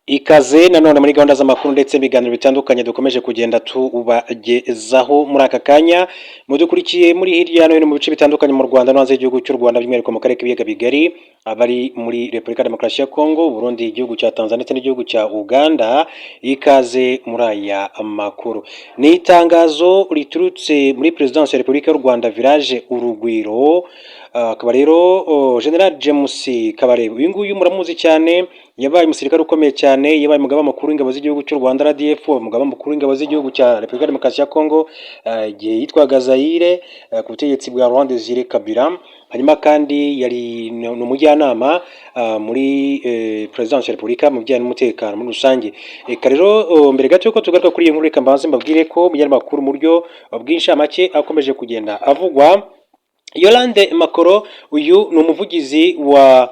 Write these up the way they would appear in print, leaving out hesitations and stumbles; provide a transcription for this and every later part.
Ikaze nanone muri gahunda z'amakuru ndetse ibiganiro bitandukanye dukomeje kugenda tubagezaho muri aka kanya mudukurikiye muri hirya no hino mu bice bitandukanye mu Rwanda no hanze y'igihugu cy'u Rwanda by'umwihariko mu karere k'ibiyaga bigari abari muri Repubulika Demokarasi ya Kongo, Burundi, igihugu cya Tanzania ndetse n'igihugu cya Uganda. Ikaze muri aya makuru. Ni itangazo riturutse muri Perezidansi ya Repubulika y'u Rwanda Village Urugwiro. Akaba rero General James Kabarebe uyu nguyu muramuzi cyane, yabaye umusirikare ukomeye cyane, yabaye umugaba mukuru w'ingabo z'igihugu cy'u Rwanda RDF, umugaba mukuru w'ingabo z'igihugu cya Repubulika Demokarasi ya Kongo igihe yitwaga Zaire ku butegetsi bwa Laurent Desire Kabila. Hanyuma kandi yari umujyanama muri Perezidansi ya Repubulika mu bijyanye n'umutekano muri rusange. Reka rero mbere gato yuko tugaruka kuri iyi nkuru, reka mbanze mbabwire ko umunyamakuru mu buryo bw'inshamake akomeje kugenda avugwa. Yolande Makoro uyu ni umuvugizi wa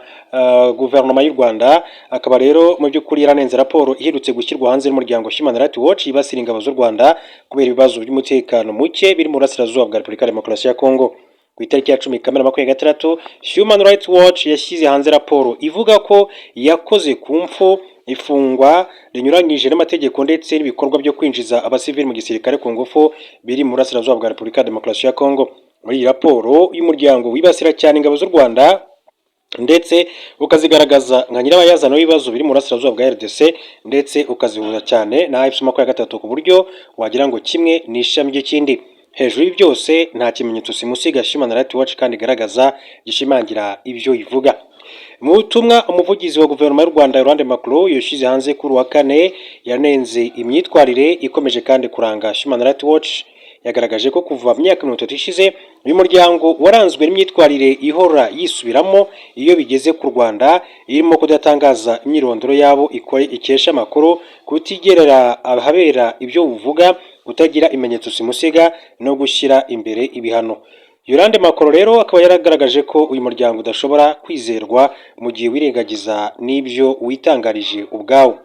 guverinoma y'u Rwanda, akaba rero mu by'ukuri yaranenze raporo iherutse gushyirwa hanze n'umuryango Human Rights Watch yibasira ingabo z'u Rwanda kubera ibibazo by'umutekano muke biri mu burasirazuba bwa Repubulika ya Demokarasi ya Kongo. Ku itariki ya 10 Kamena 2026 Human Rights Watch yashyize hanze raporo ivuga ko yakoze ku mfu, ifungwa rinyuranyije n'amategeko ndetse n'ibikorwa byo kwinjiza abasivili mu gisirikare ku ngufu biri mu burasirazuba bwa Repubulika ya Demokarasi ya Kongo. Muri iyi raporo y'umuryango wibasira cyane ingabo z'u Rwanda ndetse ukazigaragaza nka nyirabayazana w'ibibazo biri mu burasirazuba bwa RDC ndetse ukazihuza cyane na AFC/M23 ku buryo wagira ngo kimwe ni ishami ry'ikindi. Hejuru y'ibyose nta kimenyetso simusiga Human Rights Watch kandi igaragaza gishimangira ibyo ivuga. Mu butumwa umuvugizi wa guverinoma y'u Rwanda Yolande Makoro yashyize hanze kuri wa kane yanenze imyitwarire ikomeje kandi kuranga Human Rights Watch. Yagaragaje ko kuva mu myaka 30 ishize uyu muryango waranzwe n'imyitwarire ihora yisubiramo iyo bigeze ku Rwanda, irimo kudatangaza imyirondoro yabo ikesha amakuru, kutigerera ahabera ibyo uvuga, kutagira imenyetso simusiga no gushyira imbere ibihano. Yolande Makoro rero akaba yaragaragaje ko uyu muryango udashobora kwizerwa mu gihe wirengagiza n'ibyo witangarije ubwawo.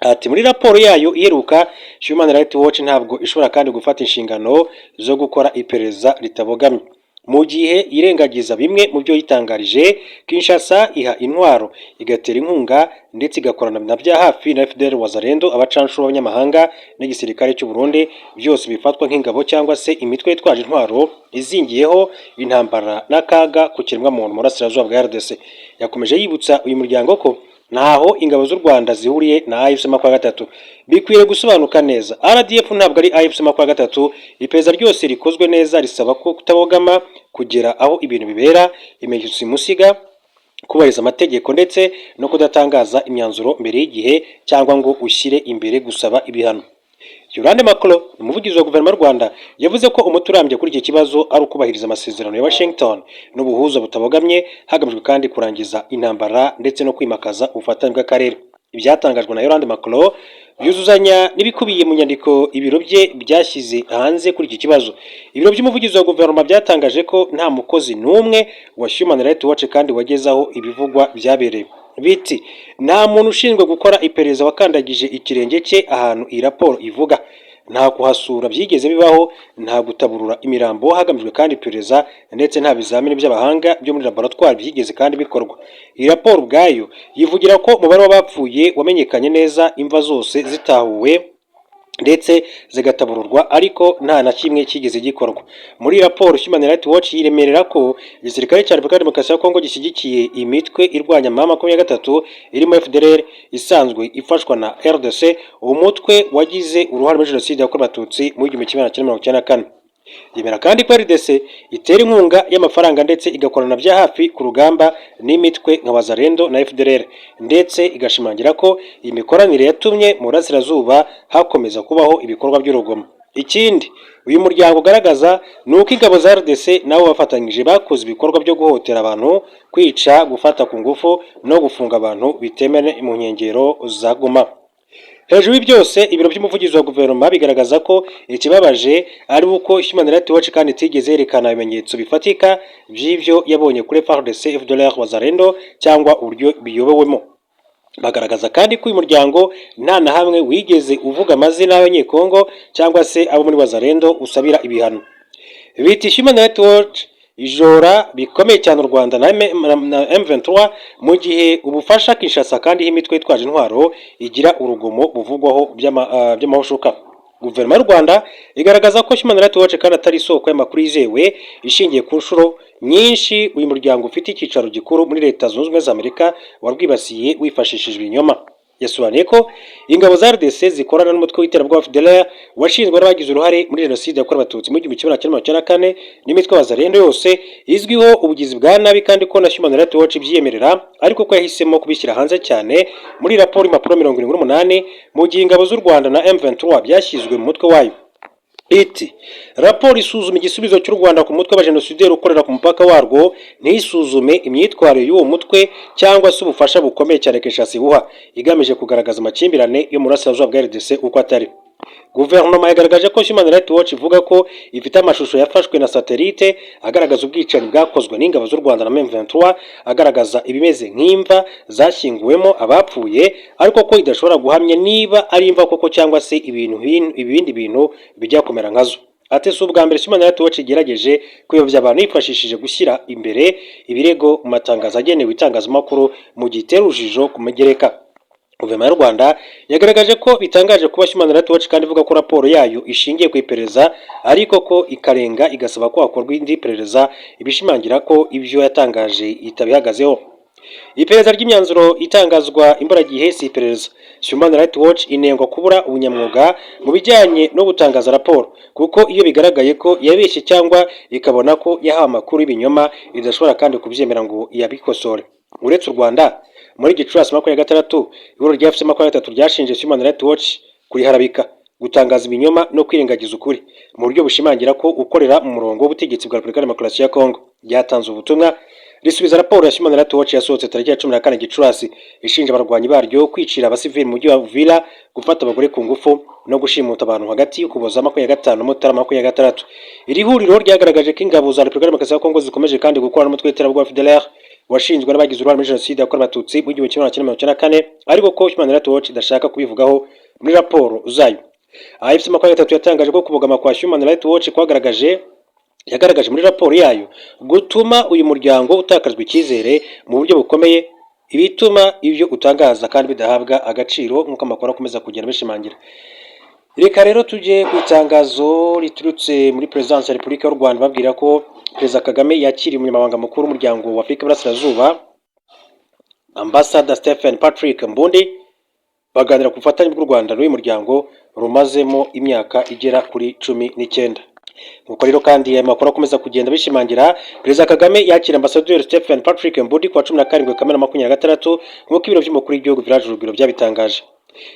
Ati muri raporo yayo iheruka Human Rights Watch ntabwo ishobora kandi gufata inshingano zo gukora iperereza ritabogamye mu gihe irengagiza bimwe mu byo yitangarije. Kinshasa iha intwaro, igatera inkunga ndetse igakorana na bya hafi na FDL Wazalendo, abacanshuro b'abanyamahanga n'igisirikare cy'u Burundi, byose bifatwa nk'ingabo cyangwa se imitwe yitwaje intwaro izingiyeho intambara n'akaga ku kiremwamuntu mu burasirazuba bwa RDC. Yakomeje yibutsa uyu muryango ko ntaho ingabo z'u Rwanda zihuriye na AFC/M23, bikwiye gusobanuka neza. RDF ntabwo ari AFC/M23. Iperereza ryose rikozwe neza risaba ko kutabogama, kugera aho ibintu bibera, imenyetso simusiga, kubahiriza amategeko ndetse no kudatangaza imyanzuro mbere y'igihe cyangwa ngo ushyire imbere gusaba ibihano. Yolande Makoro umuvugizi wa guverinoma y'u Rwanda yavuze ko umuti urambye kuri iki kibazo ari ukubahiriza amasezerano ya Washington n'ubuhuza butabogamye, hagamijwe kandi kurangiza intambara ndetse no kwimakaza ubufatanye bw'akarere. Ibyatangajwe na Yolande Makoro byuzuzanya n'ibikubiye mu nyandiko ibiro bye byashyize hanze kuri iki kibazo. Ibiro by'umuvugizi wa guverinoma byatangaje ko nta mukozi n'umwe wa Human Rights Watch kandi wagezaho ibivugwa byabereye. Biti nta muntu ushinzwe gukora iperereza wakandagije ikirenge cye ahantu iyi raporo ivuga, nta kuhasura byigeze bibaho, nta gutaburura imirambo hagamijwe kandi iperereza ndetse nta bizamini by'abahanga byo muri laboratoire byigeze kandi bikorwa. Iyi raporo ubwayo yivugira ko umubare w'abapfuye wamenyekanye neza, imva zose zitahuwe ndetse zigatabururwa, ariko nta na kimwe kigeze gikorwa. Muri raporo Human Rights Watch yiremerera ko igisirikare cya Repubulika ya Demokarasi ya Kongo gishyigikiye imitwe irwanya M23 irimo FDLR isanzwe ifashwa na RDC, umutwe wagize uruhare muri jenoside yakorewe Abatutsi mu 1994. Yemera kandi ko RDC itera inkunga y'amafaranga ndetse igakorana bya hafi ku rugamba n'imitwe nka Wazalendo na FDLR, ndetse igashimangira ko iyi mikoranire yatumye mu burasirazuba hakomeza kubaho ibikorwa by'urugomo. Ikindi uyu muryango ugaragaza ni uko ingabo za RDC nabo bafatanyije bakoze ibikorwa byo guhotera abantu, kwica, gufata ku ngufu no gufunga abantu bitemewe mu nkengero za Goma. Hejuru byose ibiro by'umuvugizi wa guverinoma bigaragaza ko ikibabaje ari uko Human Rights Watch kandi itigeze yerekana ibimenyetso bifatika by'ibyo yabonye kuri FARDC, FDLR, Wazalendo cyangwa uburyo biyobowemo. Bagaragaza kandi ko uyu muryango nta na hamwe wigeze uvuga amazina y'abanyekongo cyangwa se abo muri Wazalendo usabira ibihano. Biti Human Rights Watch ijora bikomeye cyane u Rwanda na M23 mu gihe ubufasha Kinshasa kandi imitwe itwaje intwaro igira urugomo buvugwaho by'amahushuka. Guverinoma y'u Rwanda igaragaza ko Human Rights Watch kandi atari isoko y'amakuru yizewe ishingiye ku nshuro nyinshi uyu muryango ufite icyicaro gikuru muri Leta Zunze Ubumwe za Amerika warwibasiye wifashishije ibinyoma. Yasobanuye ko ingabo za RDC zikorana n'umutwe w'iterabwoba FDLR washinzwe n'abagize uruhare muri jenoside yakorewe abatutsi mu 1994 n'imitwe wazarendo yose izwiho ubugizi bwa nabi, kandi ko na Human Rights Watch ibyiyemerera ariko ko yahisemo kubishyira hanze cyane muri raporo impapuro 78 mu gihe ingabo z'u Rwanda na M23 byashyizwe mu mutwe wayo. Iti raporo isuzuma igisubizo cy'u Rwanda ku mutwe w'abajenosideri ukorera ku mupaka warwo, ntisuzume imyitwarire y'uwo mutwe cyangwa se ubufasha bukomeye cyane Kinshasa ibuha igamije kugaragaza amakimbirane yo mu burasirazuba bwa RDC uko atari. Guverinoma yagaragaje ko Human Rights Watch ivuga ko ifite amashusho yafashwe na satelite agaragaza ubwicanyi bwakozwe n'ingabo z'u Rwanda na M23, agaragaza ibimeze nk'imva zashyinguwemo abapfuye, ariko ko idashobora guhamya niba ari imva koko cyangwa se ibindi bintu bijya kumera nkazo. Ati si ubwa mbere Human Rights Watch igerageje kuyobya abantu yifashishije gushyira imbere ibirego mu matangazo agenewe itangazamakuru mu gihe itera urujijo ku magereka. Guverinoma y'u Rwanda yagaragaje ko bitangaje kuba Human Rights Watch kandi ivuga ko raporo yayo ishingiye ku iperereza, ariko ko ikarenga igasaba ko hakorwa indi perereza ibishimangira ko ibyo yatangaje itabihagazeho. Iperereza ry'imyanzuro itangazwa imburagihe si iperereza. Human Rights Watch inengwa kubura ubunyamwuga mu bijyanye no gutangaza raporo, kuko iyo bigaragaye ko yabeshye cyangwa ikabona ko yahawe amakuru y'ibinyoma idashobora kandi kubyemera ngo yabikosore. Uretse u Rwanda, muri Gicurasi 26 ihuriro rya FC23 ryashinje Human Rights Watch kuriharabika, gutangaza ibinyoma no kwirengagiza ukuri mu buryo bushimangira ko ukorera mu murongo w'ubutegetsi bwa Repubulika Demokarasi ya Kongo. Ryatanze ubutumwa risubiza raporo ya Human Rights Watch yasohotse tariki ya 14 Gicurasi ishinja abarwanyi baryo kwicira abasivili mu mujyi wa Uvira, gufata abagore ku ngufu no gushimuta abantu hagati y'Ukuboza 25 na Mutarama 26. Iri huriro ryagaragaje ko ingabo za Repubulika Demokarasi ya Kongo zikomeje kandi gukorana n'umutwe w'iterabwoba FDLR washinzwe n'abagize uruhare muri jenoside yakorewe abatutsi mu 1994, ariko ko Human Rights Watch idashaka kubivugaho muri raporo zayo. AFC 23 yatangaje ko kubogama kwa Human Rights Watch yagaragaje muri raporo yayo gutuma uyu muryango utakazwa icyizere mu buryo bukomeye, ibituma ibyo utangaza kandi bidahabwa agaciro nk'uko amakuru akomeza kugenda bishimangira. Reka rero tujye ku itangazo riturutse muri Presidence ya Repubulika y'u Rwanda babwira ko Perezida Kagame yakiriye umunyamabanga mukuru w'umuryango wa Afurika y'Iburasirazuba Ambassador Stephen Patrick Mbundi, baganira ku bufatanye bw'u Rwanda n'uyu muryango rumazemo imyaka igera kuri 19. Nuko rero kandi aya makuru akomeza kugenda bishimangira, Perezida Kagame yakira Ambassador Stephen Patrick Mbundi ku 17 Kamena 2026 nk'uko ibiro by'umukuru w'igihugu Village Urugwiro byabitangaje.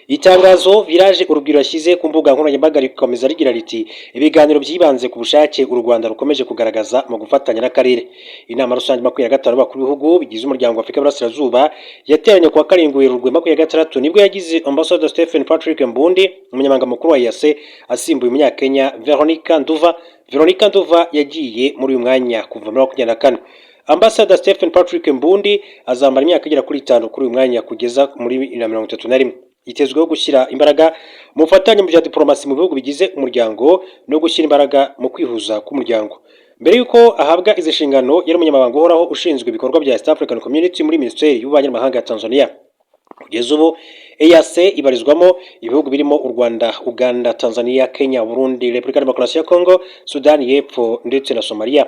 Itangazo Village Urugwiro yashyize ku mbuga nkoranyambaga rikomeza rigira riti ibiganiro byibanze ku bushake u Rwanda rukomeje kugaragaza mu gufatanya n'akarere. Inama rusange 25 bakuru b'ibihugu bigize umuryango wa Afurika y'Iburasirazuba yateranye ku wa 7 Werurwe 2026 nibwo yagize Ambassador Stephen Patrick Mbundi umunyamabanga mukuru wa EAC asimbuye umunyakenya Veronica Nduva yagiye muri uyu mwanya kuva muri 2024. Ambassador Stephen Patrick Mbundi azamara imyaka igera kuri 5 kuri uyu mwanya kugeza muri 2031. Yitezweho gushyira imbaraga mu bufatanye mu bya diplomasi mu bihugu bigize umuryango no gushyira imbaraga mu kwihuza k'umuryango. Mbere yuko ahabwa izi nshingano yari umunyamabanga uhoraho ushinzwe ibikorwa bya East African Community muri Minisiteri y'Ububanyi n'Amahanga ya Tanzania. Kugeza ubu EAC ibarizwamo ibihugu birimo u Rwanda, Uganda, Tanzania, Kenya, Burundi, Repubulika Demokarasi ya Kongo, Sudani y'Epfo ndetse na Somalia.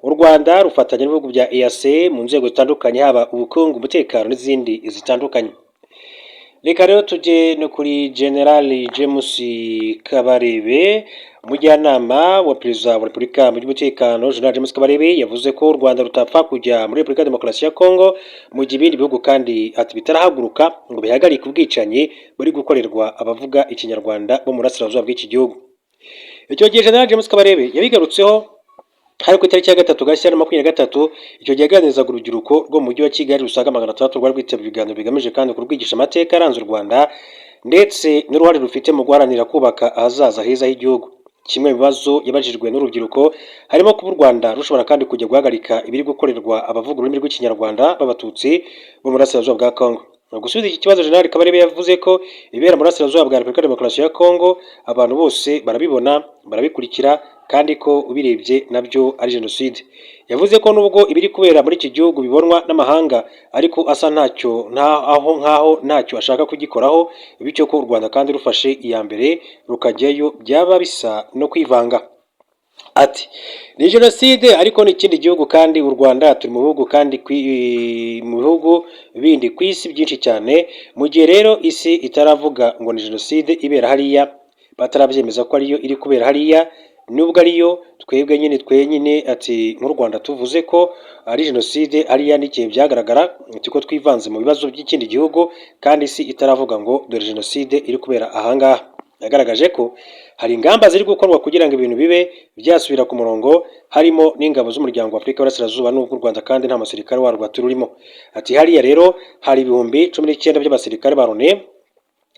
U Rwanda rufatanya n'ibihugu bya EAC mu nzego zitandukanye haba ubukungu, umutekano n'izindi zitandukanye. Reka rero tujye no kuri General James Kabarebe, umujyanama wa Perezida wa Repubulika mu by'umutekano. General James Kabarebe yavuze ko u Rwanda rutapfa kujya muri Repubulika Demokarasi ya Kongo mu gihe ibindi bihugu kandi ati bitarahaguruka ngo bihagarike ubwicanyi buri gukorerwa abavuga ikinyarwanda bo mu burasirazuba bw'iki gihugu. Icyo gihe General James Kabarebe yabigarutseho hari ku itariki ya 3 Gashyantare 2023, icyo gihe yaganirizaga urubyiruko rwo mu mujyi wa Kigali rusaga 300 rwari rwitabiriye ibiganiro bigamije kandi kurwigisha amateka aranze u Rwanda ndetse n'uruhare rufite mu guharanira kubaka ahazaza heza h'igihugu. Kimwe mu bibazo yabajijwe n'urubyiruko harimo kuba u Rwanda rushobora kandi kujya guhagarika ibiri gukorerwa abavuga ururimi rw'ikinyarwanda b'abatutsi bo mu burasirazuba bwa Kongo. gusubiza iki kibazo General Kabarebe yavuze ko ibera mu burasirazuba bwa Repubulika Demokarasi ya Kongo abantu bose barabibona barabikurikira kandi ko ubirebye nabyo ari jenoside. Yavuze ko nubwo ibiri kubera muri iki gihugu bibonwa n'amahanga ariko asa nkaho ntacyo ashaka kugikoraho, bityo ko u Rwanda kandi rufashe iya mbere rukajyayo byaba bisa no kwivanga. Ati ni jenoside ariko ni ikindi gihugu kandi u Rwanda turi mu bihugu kandi mu bihugu bindi ku isi byinshi cyane, mu gihe rero isi itaravuga ngo ni jenoside ibera hariya, batarabyemeza ko ariyo iri kubera hariya, nubwo ariyo twebwe nyine ati nk'u Rwanda tuvuze ko ari jenoside hariya n'igihe byagaragara ko twivanze mu bibazo by'ikindi gihugu kandi isi itaravuga ngo dore jenoside iri kubera ahangaha. Yagaragaje ko hari ingamba ziri gukorwa kugira ngo ibintu bibe byasubira ku murongo, harimo n'ingabo z'umuryango wa Afurika y'Iburasirazuba n'ubwo u Rwanda kandi nta musirikare warwo tururimo. Ati hariya rero hari ibihumbi 19 by'abasirikare ba Loni,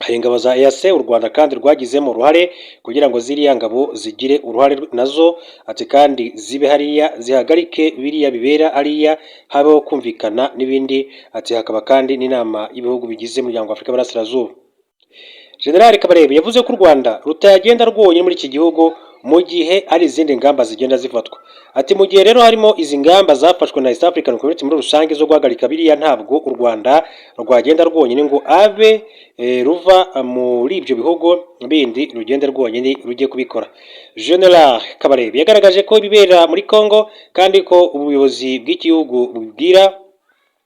hari ingabo za EAC u Rwanda kandi rwagizemo uruhare kugira ngo ziriya ngabo zigire uruhare nazo, ati kandi zibe hariya zihagarike biriya bibera hariya, habeho kumvikana n'ibindi. Ati hakaba kandi n'inama y'ibihugu bigize umuryango wa Afurika y'Iburasirazuba. General Kabarebe yavuze ko u Rwanda rutagenda rwonyine muri iki gihugu mu gihe ari izindi ngamba zigenda zifatwa. Ati mu gihe rero harimo izi ngamba zafashwe na East African Community muri rusange zo guhagarika biriya, ntabwo u Rwanda rwagenda rwonyine ngo abe ruva muri ibyo bihugu bindi rugende rwonyine rujye kubikora. General Kabarebe yagaragaje ko ibibera muri Congo kandi ko ubuyobozi bw'igihugu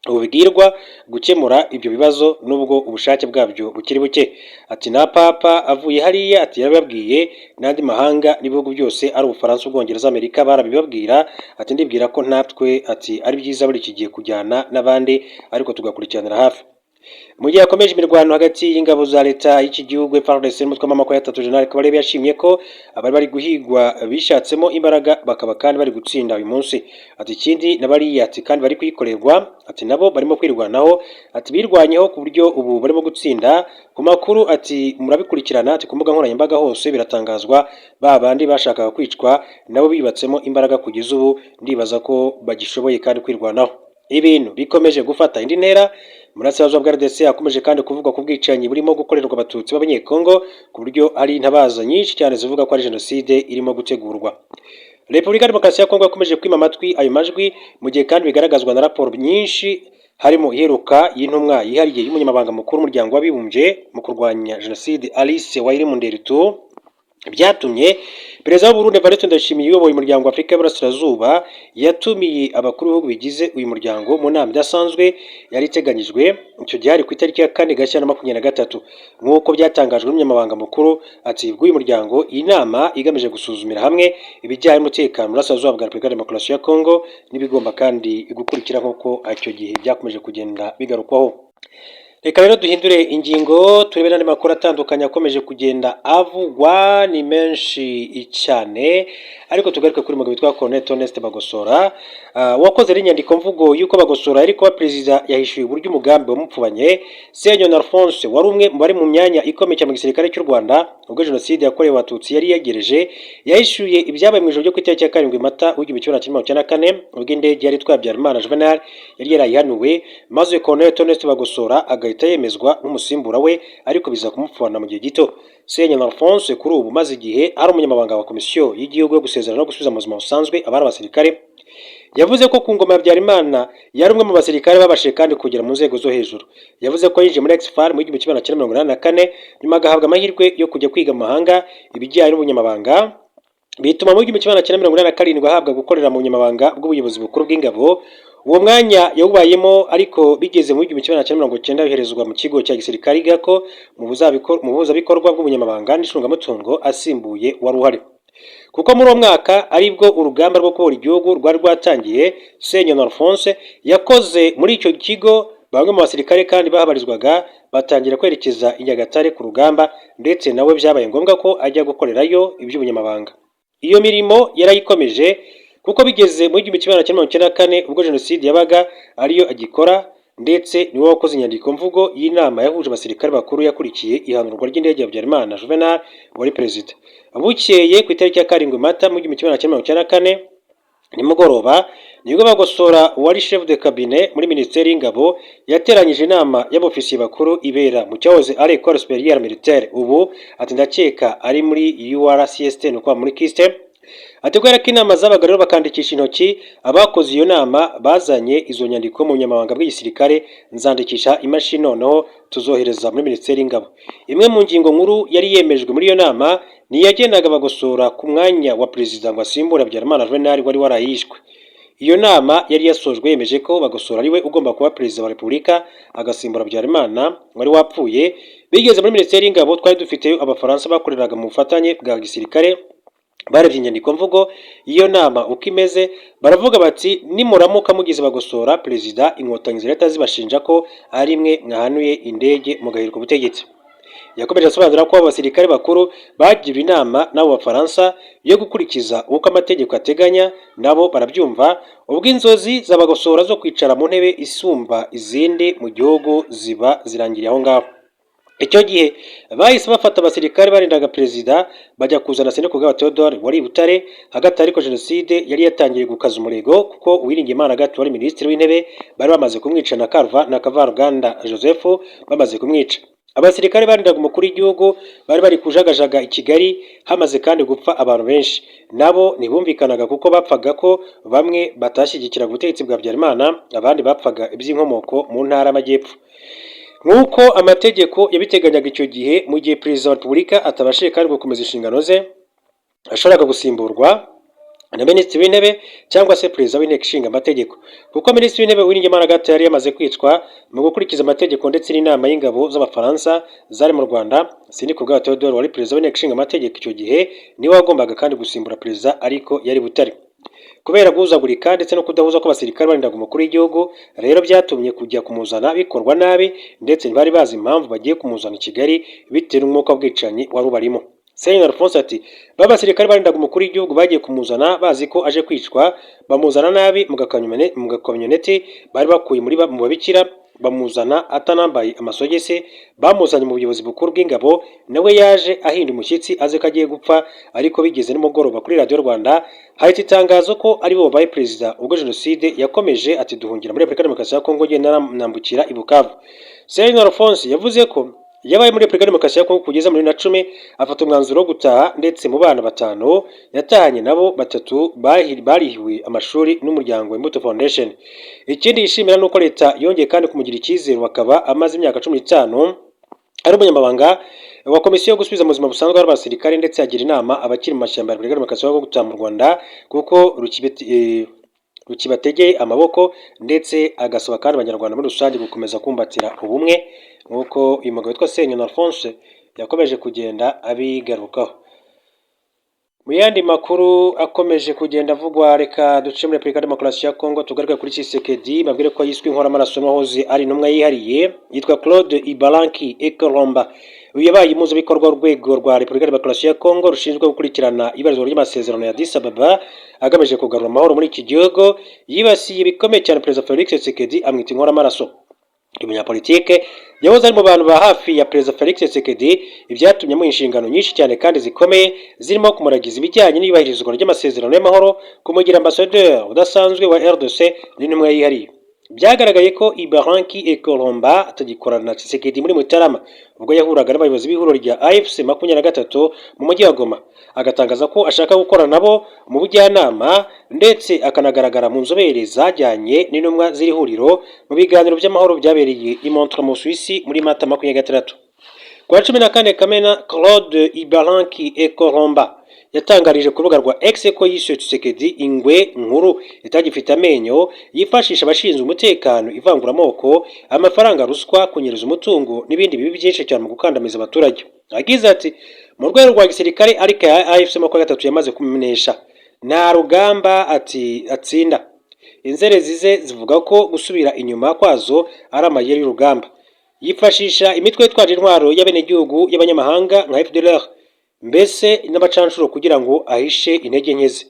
bubwirwa gukemura ibyo bibazo nubwo ubushake bwabyo bukiri buke. Ati na papa avuye hariya ati yarababwiye n'andi mahanga n'ibihugu byose ari Ubufaransa, Ubwongereza, Amerika barabibabwira. Ati ndibwira ko natwe ati ari byiza buri kigiye kujyana n'abandi ariko tugakurikiranira hafi. Mu gihe yakomeje imirwano hagati y'ingabo za leta y'iki gihugu FARDC n'umutwe w'amaboko '3, General Kabarebe yashimye ko abari bari guhigwa bishatsemo imbaraga bakaba kandi bari gutsinda uyu munsi. Ati ikindi nabariya ati kandi bari kwikorerwa, ati nabo barimo kwirwanaho, ati birwanyeho ku buryo ubu barimo gutsinda. Ku makuru ati murabikurikirana, ati ku mbuga nkoranyambaga hose biratangazwa, ba bandi bashakaga kwicwa nabo bibatsemo imbaraga kugeza ubu ndibaza ko bagishoboye kandi kwirwanaho. Ibintu bikomeje gufata indi ntera. Burasirazuba bwa RDC yakomeje kandi kuvuga ku bwicanyi burimo gukorerwa abatutsi b'abanyekongo ku buryo hari intabaza nyinshi cyane zivuga ko ari jenoside irimo gutegurwa. Repubulika Demokarasi ya Kongo yakomeje kwima amatwi ayo majwi mu gihe kandi bigaragazwa na raporo nyinshi, harimo iheruka y'intumwa yihariye y'umunyamabanga mukuru w'umuryango w'abibumbye mu kurwanya jenoside Alice Wayiremunderito, byatumye Perezida w'u Burundi Evariste Ndayishimiye uyoboye umuryango wa Afurika y'Iburasirazuba yatumiye abakuru b'ibihugu bigize uyu muryango mu nama idasanzwe yari iteganyijwe icyo gihe ku itariki ya 4 Gashyantare 2023 nk'uko byatangajwe n'umunyamabanga mukuru. Ati bw'uyu muryango iyi nama igamije gusuzumira hamwe ibijyanye n'umutekano mu burasirazuba bwa Repubulika Demokarasi ya Kongo n'ibigomba kandi gukurikira nk'uko icyo gihe byakomeje kugenda bigarukwaho. Reka rero duhindure ingingo turebe n'andi makuru atandukanye akomeje kugenda avugwa, ni menshi cyane ariko tugaruke kuri mugabo witwa Colonel Toneste Bagosora wakoze inyandiko mvugo yuko Bagosora ariko wa perezida yahishuye uburyo umugambi wamupfubanye. Senyoni Alphonse wari umwe mu bari mu myanya ikomeye mu gisirikare cy'u Rwanda ubwo jenoside yakorewe abatutsi yari yegereje, yahishuye ibyabaye mu ijoro ryo ku itariki ya 7 Mata 1994 ubwo indege yari itwaye Habyarimana Juvenal yari yarayihanuwe, maze Colonel Toneste Bagosora agahita yemezwa nk'umusimbura we ariko biza kumupfana mu gihe gito. Senyoni Alphonse kuri ubu maze igihe ari umunyamabanga wa komisiyo y'igihugu yo gusezerana no gusubiza mu buzima busanzwe abari abasirikare, yavuze ko ku ngoma ya Habyarimana yari umwe mu basirikare babashije kandi kugera mu nzego zo hejuru. Yavuze ko yinjiye muri Exfar mu 1984 nyuma agahabwa amahirwe yo kujya kwiga mu mahanga ibijyanye n'ubunyamabanga, bituma mu 1987 ahabwa gukorera mu bunyamabanga bw'ubuyobozi bukuru bw'ingabo. Uwo mwanya yawubayemo ariko bigeze mu 1990 yoherezwa mu kigo cya gisirikare igako mu buzabikorwa bw'ubunyamabanga n'icungamutungo asimbuye wari uhari. Kuko muri uwo mwaka aribwo urugamba rwo kubohora igihugu rwari rwatangiye, Senyoni Alphonse yakoze muri icyo kigo. Bamwe mu basirikare kandi bahabarizwaga batangira kwerekeza i Nyagatare ku rugamba, ndetse nawe byabaye ngombwa ko ajya gukorerayo iby'ubunyamabanga. Iyo mirimo yarayikomeje kuko bigeze mu 1994 ubwo jenoside yabaga ariyo agikora, ndetse niwe wakoze inyandiko mvugo y'inama yahuje abasirikare bakuru yakurikiye ihanurwa ry'indege ya Habyarimana Juvenal wari perezida. Bukeye ku itariki ya 7 Mata 1994 nimugoroba nibwo Bagosora wari chef de cabinet muri Minisiteri y'Ingabo yateranyije inama y'abofisiye bakuru ibera mu cyahoze ari École Supérieure Militaire, ubu ati ndakeka ari muri URCST no kwa muri KIST. Ati kubera ko inama zabaga rero bakandikisha intoki, abakoze iyo nama bazanye izo nyandiko mu nyamabanga bw'igisirikare, nzandikisha imashini noneho tuzohereza muri Minisiteri y'Ingabo. Imwe mu ngingo nkuru yari yemejwe muri iyo nama ni yagendaga Bagosora ku mwanya wa perezida ngo asimbure Habyarimana Juvenal wari warayishwe. Iyo nama yari yasojwe yemeje ko Bagosora ariwe ugomba kuba perezida wa Repubulika agasimbura Habyarimana wari wapfuye. Bigeze muri Minisiteri y'Ingabo twari dufite abafaransa bakoreraga mu bufatanye bwa gisirikare, barebye inyandiko mvugo iyo nama uko imeze, baravuga bati nimuramuka mugize Bagosora perezida, inkotanyi zirahita zibashinja ko ari mwe mwahanuye indege mugahirwa ubutegetsi. Yakomeje asobanura ko abasirikare bakuru bagira inama n'abo bafaransa yo gukurikiza uko amategeko ateganya, nabo barabyumva. Ubwo inzozi z'Abagosora zo kwicara mu ntebe isumba izindi mu gihugu ziba zirangiriye aho ngaho. Icyo gihe bahise bafata abasirikare barindaga perezida bajya kuzana Senekugaba Theodore wari Butare hagati, ariko jenoside yari yatangiye gukaza umurego kuko Uwiringiyimana Agathe wari minisitiri w'intebe bari bamaze kumwica na Kavaruganda Joseph bamaze kumwica. Abasirikare barindaga umukuru w'igihugu bari bari kujagajaga i Kigali, hamaze kandi gupfa abantu benshi. Nabo ntibumvikanaga kuko bapfaga ko bamwe batashyigikira ubutegetsi bwa Habyarimana, abandi bapfaga iby'inkomoko mu ntara y'Amajyepfo. Nk'uko amategeko yabiteganyaga icyo gihe, mu gihe perezida wa Repubulika atabashije kandi gukomeza inshingano ze, ashoboraga gusimburwa na minisitiri w'intebe cyangwa se perezida w'inteko ishinga amategeko. Kuko minisitiri w'intebe Uwiringiyimana Agathe yari yamaze kwicwa mu gukurikiza amategeko ndetse n'inama y'ingabo z'abafaransa zari mu Rwanda, Senekugaba Theodore wari perezida w'inteko ishinga amategeko icyo gihe niwe wagombaga kandi gusimbura perezida, ariko yari Butare. Kubera guhuzagurika ndetse no kudahuza kw'abasirikare barindaga umukuru w'igihugu, rero byatumye kujya kumuzana bikorwa nabi, ndetse ntibari bazi impamvu bagiye kumuzana i Kigali bitewe n'umwuka w'ubwicanyi wari ubarimo. Senya Alphonse ati babasirikare barindaga umukuru w'igihugu bagiye kumuzana bazi ko aje kwicwa, bamuzana nabi mu gakamyoneti bari bakuye mu babikira, bamuzana atanambaye amasogisi, bamuzanye mu buyobozi bukuru bw'ingabo, nawe yaje ahinda umushyitsi aze ko agiye gupfa. Ariko bigeze nimugoroba kuri Radio Rwanda hahita itangazo ko ari bo babaye perezida ubwo jenoside yakomeje. Ati duhungira muri Repubulika Demokarasi ya Kongo, ngenda nambukira i Bukavu. Senya Alphonse yavuze ko yabaye muri Repubulika Demokarasi ya Kongo kugeza muri 2010, afata umwanzuro wo gutaha, ndetse mu bana 5 yatahanye nabo 3 barihiwe amashuri n'umuryango Imbuto Foundation. Ikindi yishimira nuko leta yongeye kandi kumugira icyizere, bakaba amaze imyaka 15 ari umunyamabanga wa komisiyo yo gusubiza mu buzima busanzwe y'abasirikare, ndetse agira inama abakiri mu mashyamba ya Repubulika Demokarasi ya Kongo gutaha mu Rwanda kuko rukibategeye amaboko, ndetse agasaba kandi abanyarwanda muri rusange gukomeza kumbatira ubumwe, nk'uko uyu mugabo witwa Senya Alphonse yakomeje kugenda abigarukaho. Mu yandi makuru akomeje kugenda avugwa, reka duce muri Repubulika Demokarasi ya Kongo tugaruke kuri Tshisekedi. Babwire ko yiswe inkoramaraso n'uwahoze ari intumwa yihariye yitwa Claude Ibalanki Ekolomba. Uyu yabaye impuzabikorwa urwego rwa Repubulika Demokarasi ya Kongo rushinzwe gukurikirana ibarizwa ry'amasezerano ya Addis Ababa agamije kugarura amahoro muri iki gihugu. Yibasiye bikomeye cyane Perezida Felix Tshisekedi, amwita inkoramaraso. Umunyapolitike yahoze ari mu bantu ba hafi ya Perezida Felix Tshisekedi, ibyatumye mu inshingano nyinshi cyane kandi zikomeye, zirimo kumuragiza ibijyanye n'iyubahirizwa ry'amasezerano y'amahoro, kumugira ambassadeur udasanzwe wa RDC n'intumwa yihariye. Byagaragaye ko Ibalanki Ekolomba atagikorana na Tshisekedi muri Mutarama ubwo yahuraga n'abayobozi b'ihuriro rya AFC 23 mu mujyi wa Goma, agatangaza ko ashaka gukorana nabo mu bujyanama, ndetse akanagaragara mu nzobere zajyanye n'intumwa z'iri huriro mu biganiro by'amahoro byabereye i Montreux mu Suisse muri Mata 26. Kwa 14 Kamena, Claude Ibalanki Ekolomba yatangarije ku rubuga rwa X ko yishe Tshisekedi ingwe nkuru itagifite amenyo, yifashisha abashinzwe umutekano, ivanguramoko, amafaranga, ruswa, kunyereza umutungo n'ibindi bibi byinshi cyane mu gukandamiza abaturage. Agize ati mu rwego rwa gisirikare ariko AFC 23 yamaze kumenyesha nta rugamba atsinda. Inzerezi ze zivuga ko gusubira inyuma kwazo ari amayeri y'urugamba. Yifashisha imitwe yitwaje intwaro y'abenegihugu y'abanyamahanga nka FDLR, mbese n'abacanshuro kugira ngo ahishe intege nke ze.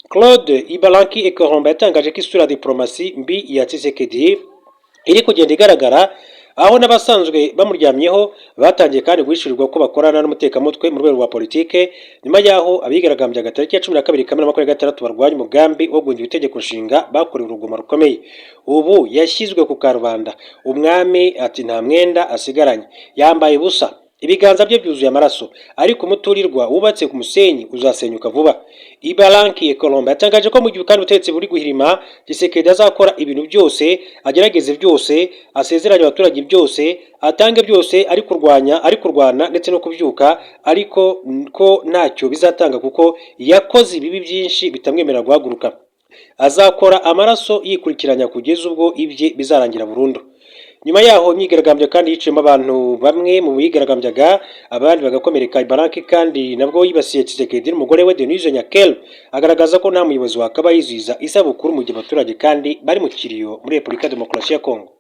Claude Ibalanki Ekolomba yatangaje ko isura ya diplomasi mbi ya Tshisekedi iri kugenda igaragara, aho n'abasanzwe bamuryamyeho batangiye kandi guhishurirwa ko bakorana n'umutekamutwe mu rwego rwa politike nyuma y'aho abigaragambyaga tariki ya 12 Kamena 2026 barwanya umugambi wo guhindura itegeko nshinga bakorewe urugomo rukomeye. Ubu yashyizwe ku karubanda, umwami ati nta mwenda asigaranye, yambaye ubusa, ibiganza bye byuzuye amaraso, ariko umuturirwa wubatse ku musenyi uzasenyuka vuba. Ibaranki Colombe yatangaje ko mu gihe kandi ubutegetsi buri guhirima, Tshisekedi azakora ibintu byose, agerageze byose, asezeranye abaturage byose, atange byose, ari kurwana ndetse no kubyuka, ariko ko ntacyo bizatanga kuko yakoze ibibi byinshi bitamwemerera guhaguruka. Azakora amaraso yikurikiranya kugeza ubwo ibye bizarangira burundu. Nyuma yaho imyigaragambyo kandi yiciyemo abantu bamwe mu bigaragambyaga, abandi bagakomereka. Ibaranki kandi nabwo yibasiye Tshisekedi n'umugore we Denise Nyakel, agaragaza ko nta muyobozi wakaba yizihiza isabukuru mu gihe abaturage kandi bari mu kiriyo muri Repubulika ya Demokarasi ya Kongo.